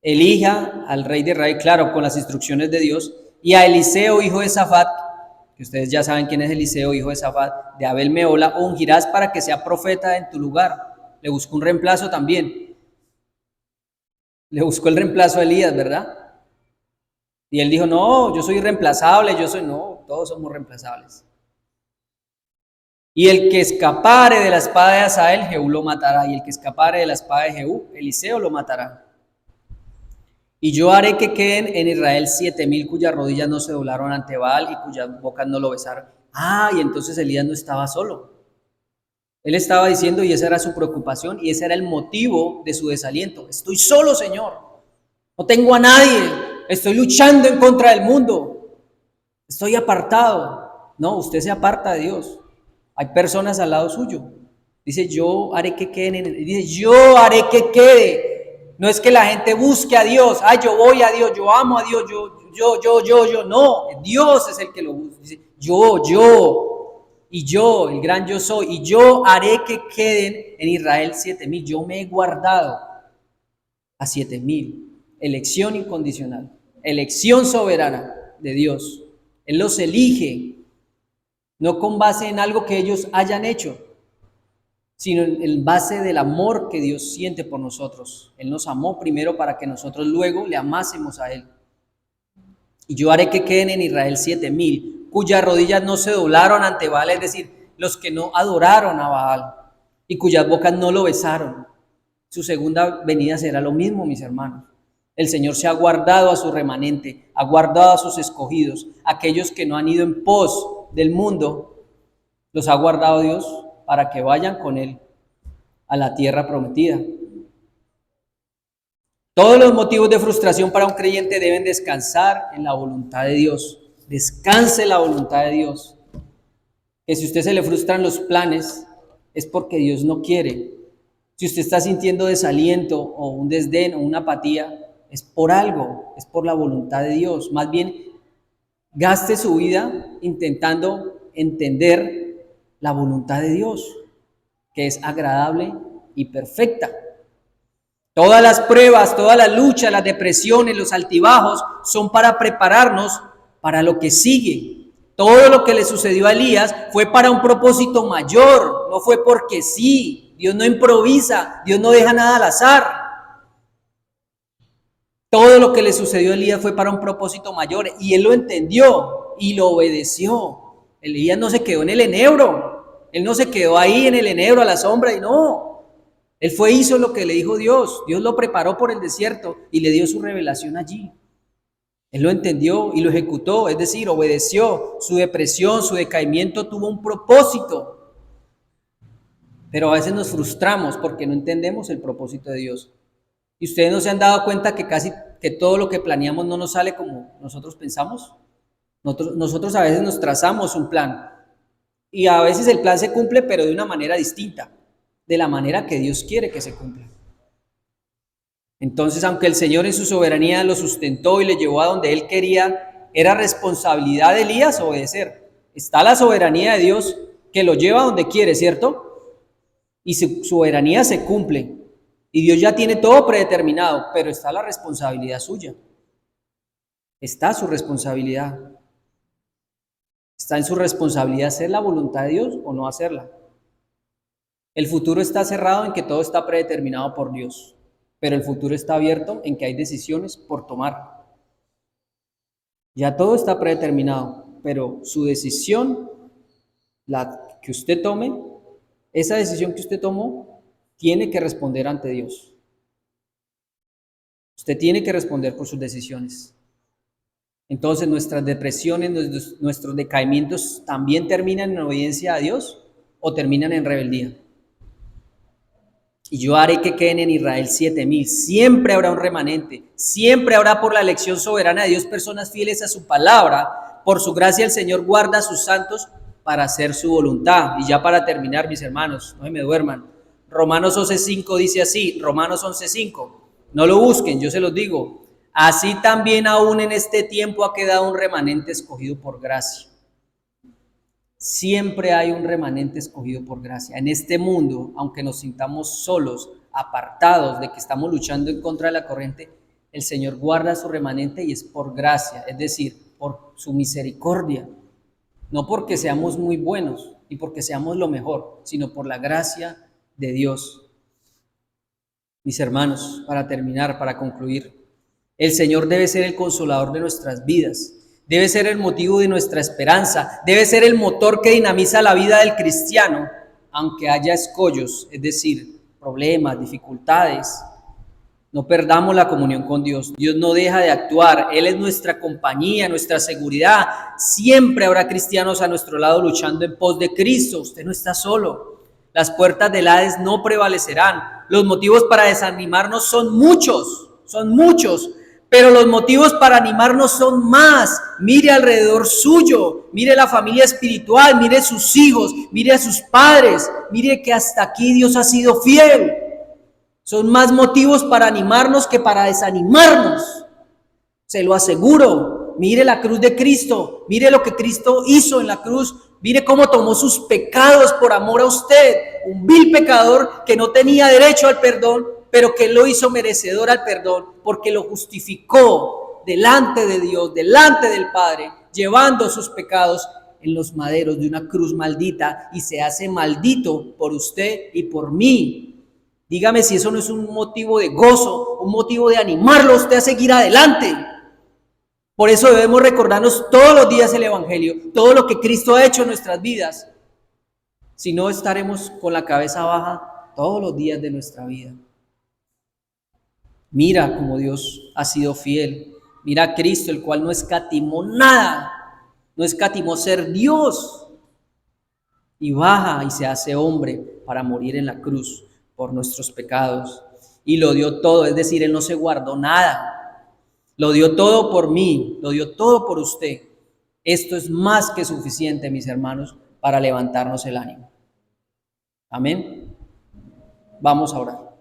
elija al rey de Israel, claro, con las instrucciones de Dios, y a Eliseo, hijo de Safat, que ustedes ya saben quién es Eliseo, hijo de Safat, de Abel Meola, ungirás para que sea profeta en tu lugar. Le buscó un reemplazo también. Le buscó el reemplazo a Elías, ¿verdad? Y él dijo, no, yo soy irreemplazable, no, todos somos reemplazables. Y el que escapare de la espada de Hazael, Jehú lo matará. Y el que escapare de la espada de Jehú, Eliseo lo matará. Y yo haré que queden en Israel 7,000 cuyas rodillas no se doblaron ante Baal y cuyas bocas no lo besaron. Y entonces Elías no estaba solo. Él estaba diciendo, y esa era su preocupación, y ese era el motivo de su desaliento. Estoy solo, Señor. No tengo a nadie. Estoy luchando en contra del mundo. Estoy apartado. No, usted se aparta de Dios. Hay personas al lado suyo. Dice, yo haré que queden dice, yo haré que quede. No es que la gente busque a Dios. Yo voy a Dios, yo amo a Dios, yo. No, Dios es el que lo busca. Dice, y yo, el gran yo soy, y yo haré que queden en Israel 7,000. Yo me he guardado a 7,000. Elección incondicional, elección soberana de Dios. Él los elige, no con base en algo que ellos hayan hecho, sino en base del amor que Dios siente por nosotros. Él nos amó primero para que nosotros luego le amásemos a Él. Y yo haré que queden en Israel 7,000, cuyas rodillas no se doblaron ante Baal, es decir, los que no adoraron a Baal, y cuyas bocas no lo besaron. Su segunda venida será lo mismo, mis hermanos. El Señor se ha guardado a su remanente, ha guardado a sus escogidos, aquellos que no han ido en pos del mundo, los ha guardado Dios para que vayan con Él a la tierra prometida. Todos los motivos de frustración para un creyente deben descansar en la voluntad de Dios. Descanse en la voluntad de Dios. Que si a usted se le frustran los planes, es porque Dios no quiere. Si usted está sintiendo desaliento o un desdén o una apatía, es por algo, es por la voluntad de Dios. Más bien, gaste su vida intentando entender la voluntad de Dios, que es agradable y perfecta. Todas las pruebas, todas las luchas, las depresiones, los altibajos son para prepararnos para lo que sigue. Todo lo que le sucedió a Elías fue para un propósito mayor, no fue porque sí. Dios no improvisa, Dios no deja nada al azar. Todo lo que le sucedió a Elías fue para un propósito mayor y él lo entendió y lo obedeció. Elías no se quedó en el enebro, él no se quedó ahí en el enebro a la sombra y no. Él hizo lo que le dijo Dios. Dios lo preparó por el desierto y le dio su revelación allí. Él lo entendió y lo ejecutó, es decir, obedeció. Su depresión, su decaimiento tuvo un propósito. Pero a veces nos frustramos porque no entendemos el propósito de Dios. ¿Y ustedes no se han dado cuenta que todo lo que planeamos no nos sale como nosotros pensamos? Nosotros a veces nos trazamos un plan y a veces el plan se cumple pero de una manera distinta, de la manera que Dios quiere que se cumpla. Entonces, aunque el Señor en su soberanía lo sustentó y le llevó a donde Él quería, era responsabilidad de Elías obedecer. Está la soberanía de Dios que lo lleva a donde quiere, ¿cierto? Y su soberanía se cumple. Y Dios ya tiene todo predeterminado, pero está la responsabilidad suya. Está su responsabilidad. Está en su responsabilidad hacer la voluntad de Dios o no hacerla. El futuro está cerrado en que todo está predeterminado por Dios, pero el futuro está abierto en que hay decisiones por tomar. Ya todo está predeterminado, pero su decisión, la que usted tome, esa decisión que usted tomó, tiene que responder ante Dios. Usted tiene que responder por sus decisiones. Entonces nuestras depresiones, nuestros decaimientos también terminan en obediencia a Dios o terminan en rebeldía. Y yo haré que queden en Israel 7,000. Siempre habrá un remanente. Siempre habrá por la elección soberana de Dios personas fieles a su palabra. Por su gracia el Señor guarda a sus santos para hacer su voluntad. Y ya para terminar, mis hermanos, no se me duerman. Romanos 11:5 dice así. Romanos 11:5. No lo busquen, yo se los digo. Así también aún en este tiempo ha quedado un remanente escogido por gracia. Siempre hay un remanente escogido por gracia. En este mundo, aunque nos sintamos solos, apartados de que estamos luchando en contra de la corriente, el Señor guarda su remanente y es por gracia, es decir, por su misericordia. No porque seamos muy buenos y porque seamos lo mejor, sino por la gracia de Dios. Mis hermanos, para terminar, para concluir, el Señor debe ser el consolador de nuestras vidas. debe ser el motivo de nuestra esperanza, debe ser el motor que dinamiza la vida del cristiano, aunque haya escollos, es decir, problemas, dificultades. No perdamos la comunión con Dios. Dios no deja de actuar. Él es nuestra compañía, nuestra seguridad. Siempre habrá cristianos a nuestro lado luchando en pos de Cristo. Usted no está solo. Las puertas del Hades no prevalecerán. Los motivos para desanimarnos son muchos, pero los motivos para animarnos son más. Mire alrededor suyo, mire la familia espiritual, mire sus hijos, mire a sus padres, mire que hasta aquí Dios ha sido fiel. Son más motivos para animarnos que para desanimarnos. Se lo aseguro. Mire la cruz de Cristo. Mire lo que Cristo hizo en la cruz. Mire cómo tomó sus pecados por amor a usted. Un vil pecador que no tenía derecho al perdón, pero que lo hizo merecedor al perdón porque lo justificó delante de Dios, delante del Padre, llevando sus pecados en los maderos de una cruz maldita y se hace maldito por usted y por mí. Dígame si eso no es un motivo de gozo, un motivo de animarlo a usted a seguir adelante. Por eso debemos recordarnos todos los días el Evangelio, todo lo que Cristo ha hecho en nuestras vidas. Si no, estaremos con la cabeza baja todos los días de nuestra vida. Mira cómo Dios ha sido fiel. Mira a Cristo, el cual no escatimó nada, no escatimó ser Dios. Y baja y se hace hombre para morir en la cruz por nuestros pecados, y lo dio todo, es decir, Él no se guardó nada, lo dio todo por mí, lo dio todo por usted. Esto es más que suficiente, mis hermanos, para levantarnos el ánimo. Amén. Vamos a orar.